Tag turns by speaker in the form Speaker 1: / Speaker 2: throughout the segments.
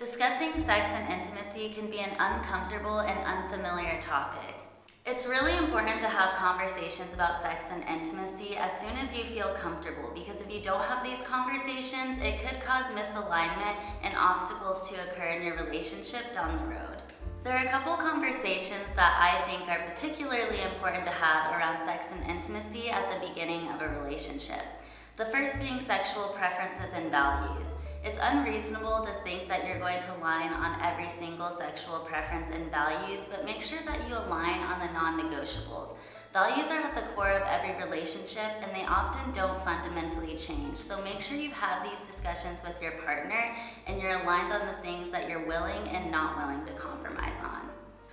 Speaker 1: Discussing sex and intimacy can be an uncomfortable and unfamiliar topic. It's really important to have conversations about sex and intimacy as soon as you feel comfortable, because if you don't have these conversations, it could cause misalignment and obstacles to occur in your relationship down the road. There are a couple conversations that I think are particularly important to have around sex and intimacy at the beginning of a relationship. The first being sexual preferences and values. It's unreasonable to think that you're going to align on every single sexual preference and values, but make sure that you align on the non-negotiables. Values are at the core of every relationship, and they often don't fundamentally change. So make sure you have these discussions with your partner and you're aligned on the things that you're willing and not willing to compromise on.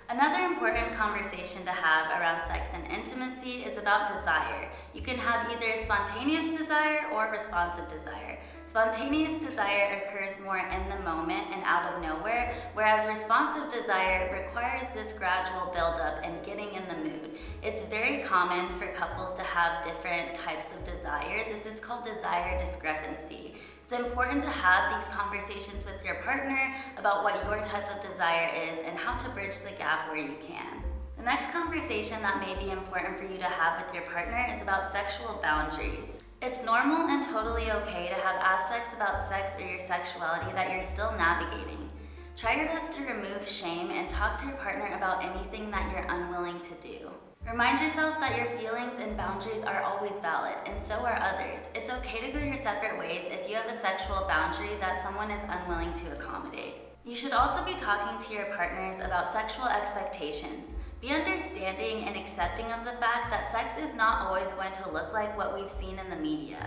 Speaker 1: Another important conversation to have around sex and intimacy is about desire. You can have either spontaneous desire or responsive desire. Spontaneous desire occurs more in the moment and out of nowhere, whereas responsive desire requires this gradual buildup and getting in the mood. It's very common for couples to have different types of desire. This is called desire discrepancy. It's important to have these conversations with your partner about what your type of desire is and how to bridge the gap where you can. The next conversation that may be important for you to have with your partner is about sexual boundaries. It's normal and totally okay to have aspects about sex or your sexuality that you're still navigating. Try your best to remove shame and talk to your partner about anything that you're unwilling to do. Remind yourself that your feelings and boundaries are always valid, and so are others. It's okay to go your separate ways if you have a sexual boundary that someone is unwilling to accommodate. You should also be talking to your partners about sexual expectations. Be understanding and accepting of the fact that sex is not always going to look like what we've seen in the media.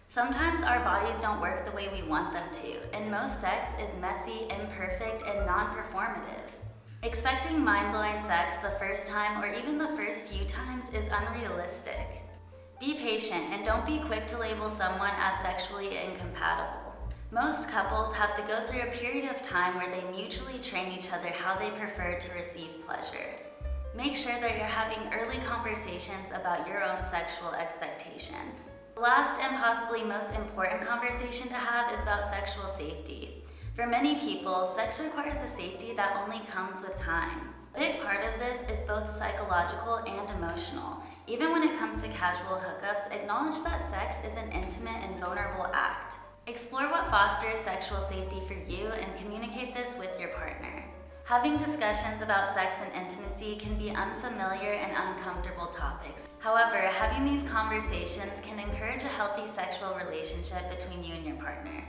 Speaker 1: Sometimes our bodies don't work the way we want them to, and most sex is messy, imperfect, and non-performative. Expecting mind-blowing sex the first time or even the first few times is unrealistic. Be patient and don't be quick to label someone as sexually incompatible. Most couples have to go through a period of time where they mutually train each other how they prefer to receive pleasure. Make sure that you're having early conversations about your own sexual expectations. The last and possibly most important conversation to have is about sexual safety. For many people, sex requires a safety that only comes with time. A big part of this is both psychological and emotional. Even when it comes to casual hookups, acknowledge that sex is an intimate and vulnerable act. Explore what fosters sexual safety for you and communicate this with your partner. Having discussions about sex and intimacy can be unfamiliar and uncomfortable topics. However, having these conversations can encourage a healthy sexual relationship between you and your partner.